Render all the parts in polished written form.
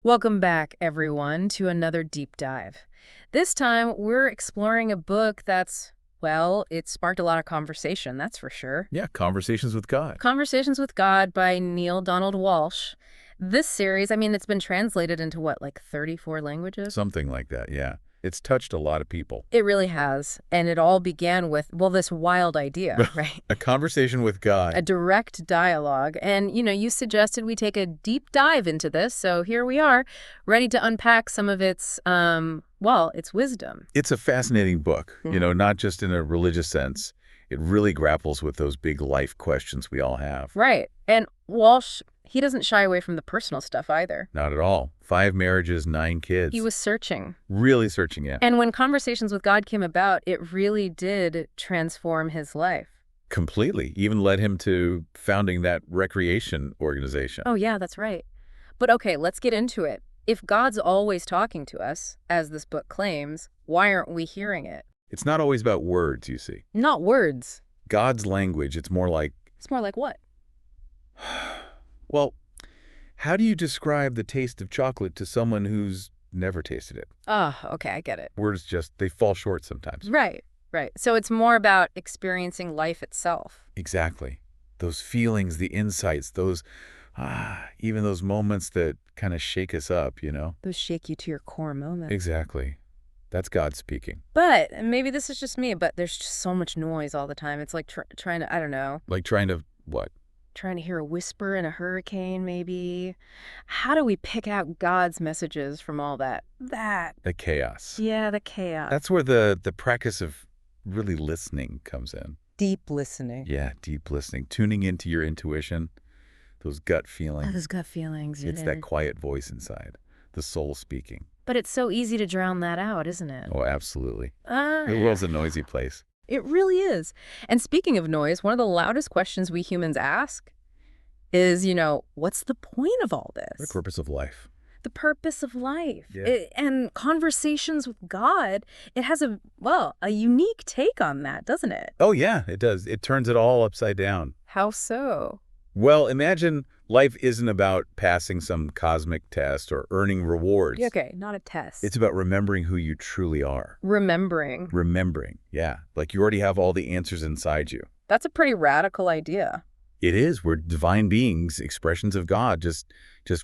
Welcome back, everyone, to another deep dive. This time, we're exploring a book it sparked a lot of conversation, that's for sure. Yeah, Conversations with God. Conversations with God by Neil Donald Walsh. This series, it's been translated into what, like 34 languages? Something like that, yeah. It's touched a lot of people. It really has. And it all began with, this wild idea, right? A conversation with God. A direct dialogue. And, you suggested we take a deep dive into this, so here we are, ready to unpack some of its wisdom. It's a fascinating book, not just in a religious sense. It really grapples with those big life questions we all have. Right. And Walsh, he doesn't shy away from the personal stuff either. Not at all. 5 marriages, 9 kids. He was searching. Really searching, yeah. And when Conversations with God came about, it really did transform his life. Completely. Even led him to founding that recreation organization. Oh, yeah, that's right. But okay, let's get into it. If God's always talking to us, as this book claims, why aren't we hearing it? It's not always about words, you see. Not words. God's language, it's more like... It's more like what? Well, how do you describe the taste of chocolate to someone who's never tasted it? Oh, okay, I get it. Words they fall short sometimes. Right. So it's more about experiencing life itself. Exactly. Those feelings, the insights, even those moments that kind of shake us up, Those shake you to your core moments. Exactly. That's God speaking. But, and maybe this is just me, but there's just so much noise all the time. It's like trying to, I don't know. Like trying to what? Trying to hear a whisper in a hurricane, maybe. How do we pick out God's messages from all that? The chaos. Yeah, the chaos. That's where the practice of really listening comes in. Deep listening. Yeah, deep listening. Tuning into your intuition, those gut feelings. Those gut feelings. It's that quiet voice inside, the soul speaking. But it's so easy to drown that out, isn't it? Oh, absolutely. The world's a noisy place. It really is. And speaking of noise, one of the loudest questions we humans ask is, what's the point of all this? The purpose of life. The purpose of life. Yeah. And Conversations with God, it has a unique take on that, doesn't it? Oh, yeah, it does. It turns it all upside down. How so? Well, imagine life isn't about passing some cosmic test or earning rewards. Okay, not a test. It's about remembering who you truly are. Remembering. Yeah. Like you already have all the answers inside you. That's a pretty radical idea. It is. We're divine beings, expressions of God, just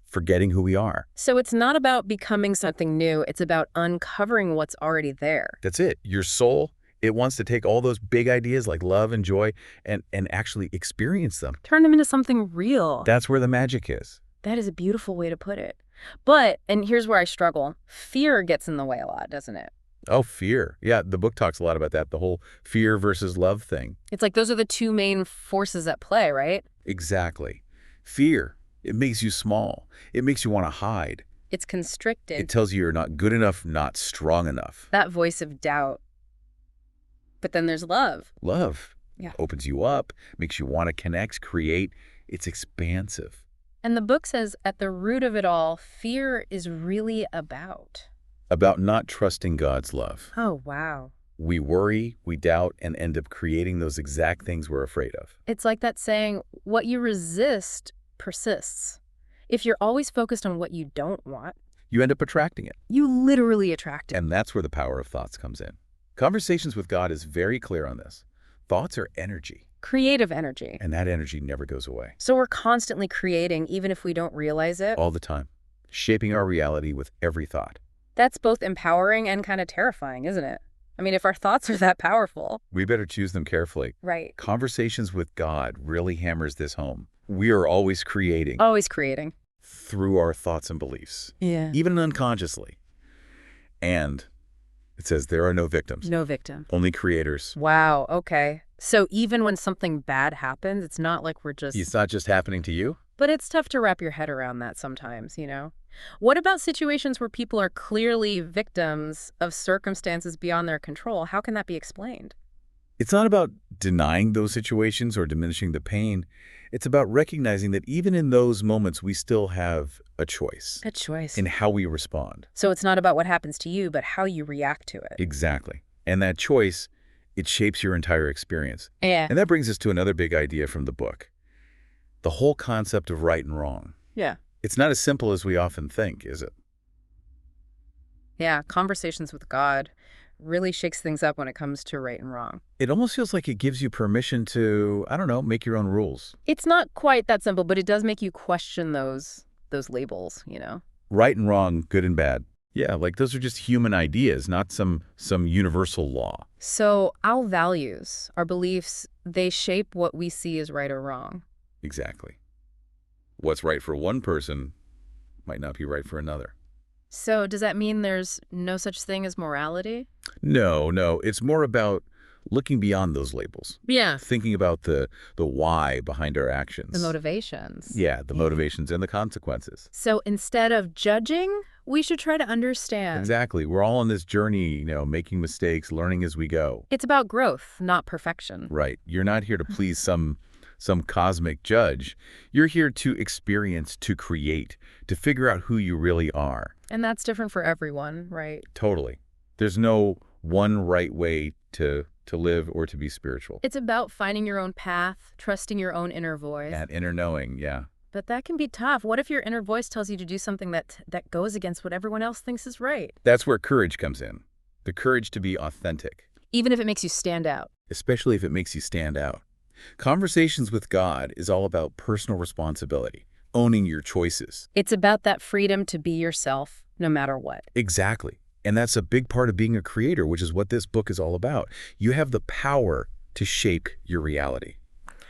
forgetting who we are. So it's not about becoming something new. It's about uncovering what's already there. That's it. Your soul, it wants to take all those big ideas like love and joy and actually experience them. Turn them into something real. That's where the magic is. That is a beautiful way to put it. But, and here's where I struggle, fear gets in the way a lot, doesn't it? Oh, fear. Yeah, the book talks a lot about that, the whole fear versus love thing. It's like those are the two main forces at play, right? Exactly. Fear, it makes you small. It makes you want to hide. It's constricted. It tells you you're not good enough, not strong enough. That voice of doubt. But then there's love. Love. Yeah. Opens you up, makes you want to connect, create. It's expansive. And the book says at the root of it all, fear is really about Not trusting God's love. Oh, wow. We worry, we doubt, and end up creating those exact things we're afraid of. It's like that saying, what you resist persists. If you're always focused on what you don't want, You end up attracting it. you literally attract it. And that's where the power of thoughts comes in. Conversations with God is very clear on this. Thoughts are energy. Creative energy. And that energy never goes away. So we're constantly creating, even if we don't realize it. All the time. Shaping our reality with every thought. That's both empowering and kind of terrifying, isn't it? If our thoughts are that powerful. We better choose them carefully. Right. Conversations with God really hammers this home. We are always creating. Always creating. Through our thoughts and beliefs. Yeah. Even unconsciously. And it says there are no victims. No victim. Only creators. Wow, okay. So even when something bad happens, it's not like we're just... It's not just happening to you. But it's tough to wrap your head around that sometimes, What about situations where people are clearly victims of circumstances beyond their control? How can that be explained? It's not about denying those situations or diminishing the pain. It's about recognizing that even in those moments, we still have a choice. A choice. In how we respond. So it's not about what happens to you, but how you react to it. Exactly. And that choice, it shapes your entire experience. Yeah. And that brings us to another big idea from the book. The whole concept of right and wrong. Yeah. It's not as simple as we often think, is it? Yeah, conversations with God really shakes things up when it comes to right and wrong. It almost feels like it gives you permission to, I don't know, make your own rules. It's not quite that simple, but it does make you question those labels, you know? Right and wrong, good and bad. Yeah, like those are just human ideas, not some universal law. So our values, our beliefs, they shape what we see as right or wrong. Exactly. What's right for one person might not be right for another. So does that mean there's no such thing as morality? No, no. It's more about looking beyond those labels. Yeah. Thinking about the why behind our The actions. motivations. Yeah, the motivations and the consequences. So instead of judging, we should try to understand. Exactly. We're all on this journey, making mistakes, learning as we go. It's about growth, not perfection. Right. You're not here to please some cosmic judge. You're here to experience, to create, to figure out who you really are. And that's different for everyone, right? Totally. There's no one right way to live or to be spiritual. It's about finding your own path, trusting your own inner voice. That inner knowing, yeah. But that can be tough. What if your inner voice tells you to do something that goes against what everyone else thinks is right? That's where courage comes in. The courage to be authentic. Even if it makes you stand out. Especially if it makes you stand out. Conversations with God is all about personal responsibility, owning your choices. It's about that freedom to be yourself, no matter what. Exactly. And that's a big part of being a creator, which is what this book is all about. You have the power to shape your reality.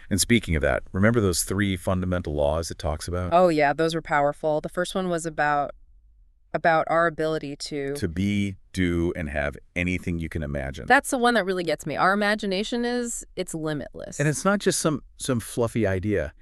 And speaking of that, remember those 3 fundamental laws it talks about? Oh, yeah, those were powerful. The first one was about our ability to be, do, and have anything you can imagine. That's the one that really gets me. Our imagination it's limitless. And it's not just some fluffy idea.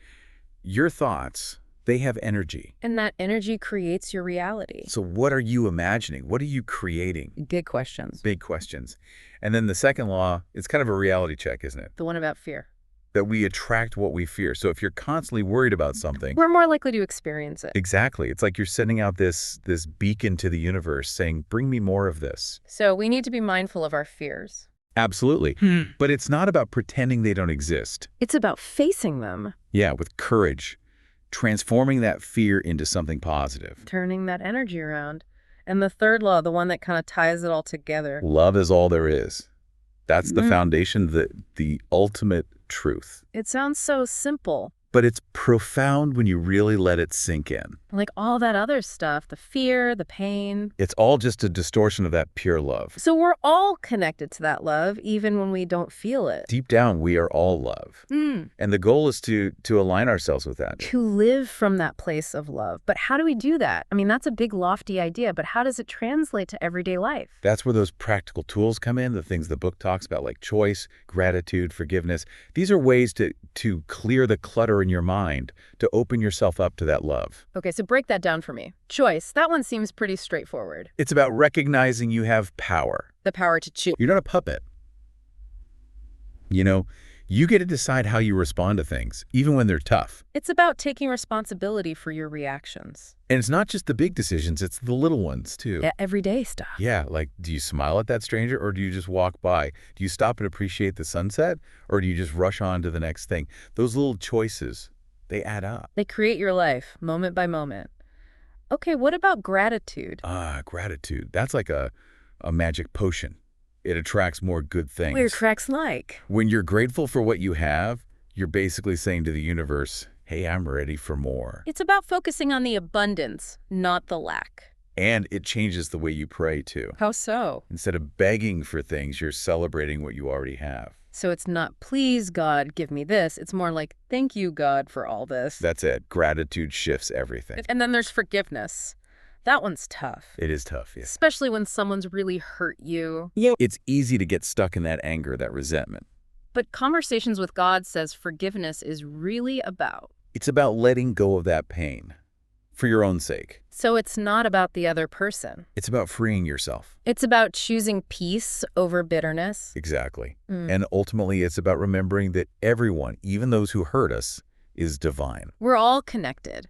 Your thoughts, they have energy. And that energy creates your reality. So what are you imagining? What are you creating? Big questions. Big questions. And then the second law, it's kind of a reality check, isn't it? The one about fear. That we attract what we fear. So if you're constantly worried about something, we're more likely to experience it. Exactly. It's like you're sending out this beacon to the universe saying, bring me more of this. So we need to be mindful of our fears. Absolutely. But it's not about pretending they don't exist. It's about facing them. Yeah, with courage. Transforming that fear into something positive. Turning that energy around. And the third law, the one that kind of ties it all together. Love is all there is. That's the foundation, the ultimate truth. It sounds so simple. But it's profound when you really let it sink in. Like all that other stuff, the fear, the pain. It's all just a distortion of that pure love. So we're all connected to that love, even when we don't feel it. Deep down, we are all love. And the goal is to align ourselves with that. To live from that place of love. But how do we do that? I mean, that's a big, lofty idea, but how does it translate to everyday life? That's where those practical tools come in, the things the book talks about, like choice, gratitude, forgiveness. These are ways to clear the clutter in your mind, to open yourself up to that love. Okay, so break that down for me. Choice, that one seems pretty straightforward. It's about recognizing you have power. The power to choose. You're not a puppet. You get to decide how you respond to things, even when they're tough. It's about taking responsibility for your reactions. And it's not just the big decisions, it's the little ones, too. Yeah, everyday stuff. Yeah, like, do you smile at that stranger or do you just walk by? Do you stop and appreciate the sunset or do you just rush on to the next thing? Those little choices, they add up. They create your life, moment by moment. Okay, what about gratitude? Gratitude. That's like a magic potion. It attracts more good things. What are cracks like? When you're grateful for what you have, you're basically saying to the universe, hey, I'm ready for more. It's about focusing on the abundance, not the lack. And it changes the way you pray, too. How so? Instead of begging for things, you're celebrating what you already have. So it's not, please, God, give me this. It's more like, thank you, God, for all this. That's it. Gratitude shifts everything. And then there's forgiveness. That one's tough. It is tough, yeah. Especially when someone's really hurt you. It's easy to get stuck in that anger, that resentment. But Conversations with God says forgiveness is really about. It's about letting go of that pain for your own sake. So it's not about the other person. It's about freeing yourself. It's about choosing peace over bitterness. Exactly. And ultimately, it's about remembering that everyone, even those who hurt us, is divine. We're all connected.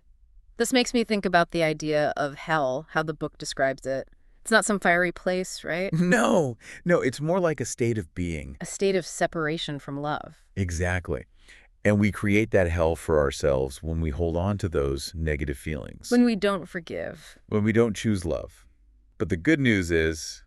This makes me think about the idea of hell, how the book describes it. It's not some fiery place, right? No, it's more like a state of being. A state of separation from love. Exactly. And we create that hell for ourselves when we hold on to those negative feelings, When we don't forgive. when we don't choose love. But the good news is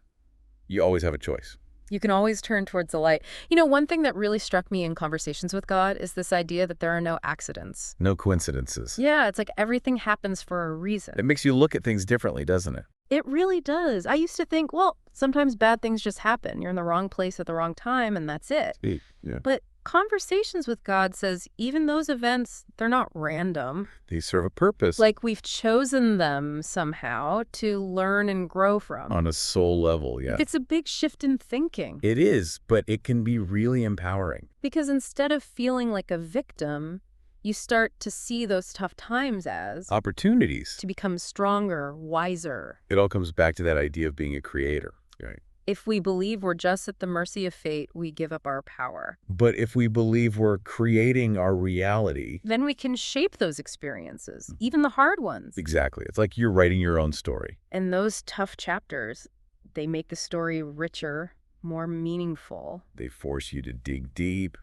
you always have a choice. You can always turn towards the light. You know, one thing that really struck me in conversations with God is this idea that there are no accidents. No coincidences. Yeah, it's like everything happens for a reason. It makes you look at things differently, doesn't it? It really does. I used to think, well, sometimes bad things just happen. You're in the wrong place at the wrong time, and that's it. Yeah. But conversations with God says even those events, they're not random. They serve a purpose Like we've chosen them somehow to learn and grow from. on a soul level, yeah. It's a big shift in thinking. It is, but it can be really empowering. Because instead of feeling like a victim, you start to see those tough times as Opportunities. to become stronger, wiser. It all comes back to that idea of being a creator. Right. If we believe we're just at the mercy of fate, we give up our power. But if we believe we're creating our reality, Then we can shape those experiences, even the hard ones. exactly. It's like you're writing your own story. And those tough chapters, they make the story richer, more meaningful. They force you to dig deep,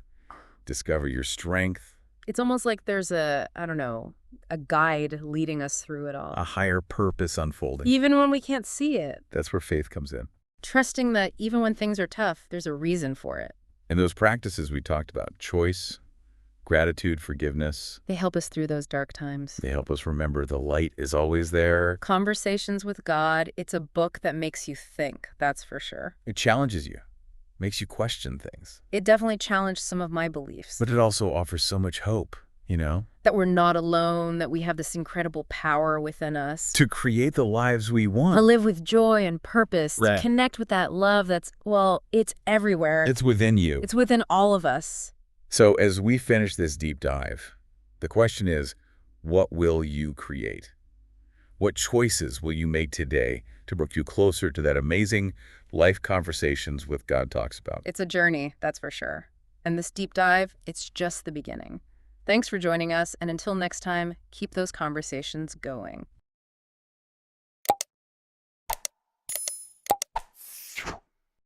discover your strength, It's almost like there's a guide leading us through it all. a higher purpose unfolding. Even when we can't see it. That's where faith comes in. Trusting that even when things are tough, there's a reason for it. And those practices we talked about, choice, gratitude, forgiveness, They help us through those dark times. they help us remember the light is always there. Conversations with God, it's a book that makes you think, that's for sure. It challenges you, makes you question things. It definitely challenged some of my beliefs. But it also offers so much hope, you know? That we're not alone, that we have this incredible power within us. To create the lives we To want. live with joy and purpose, Right. to connect with that love that's, well, it's everywhere. It's within you. It's within all of us. So as we finish this deep dive, the question is, what will you create? What choices will you make today to bring you closer to that amazing life conversations with God talks about? It's a journey, that's for sure. And this deep dive, it's just the beginning. Thanks for joining us, and until next time, keep those conversations going.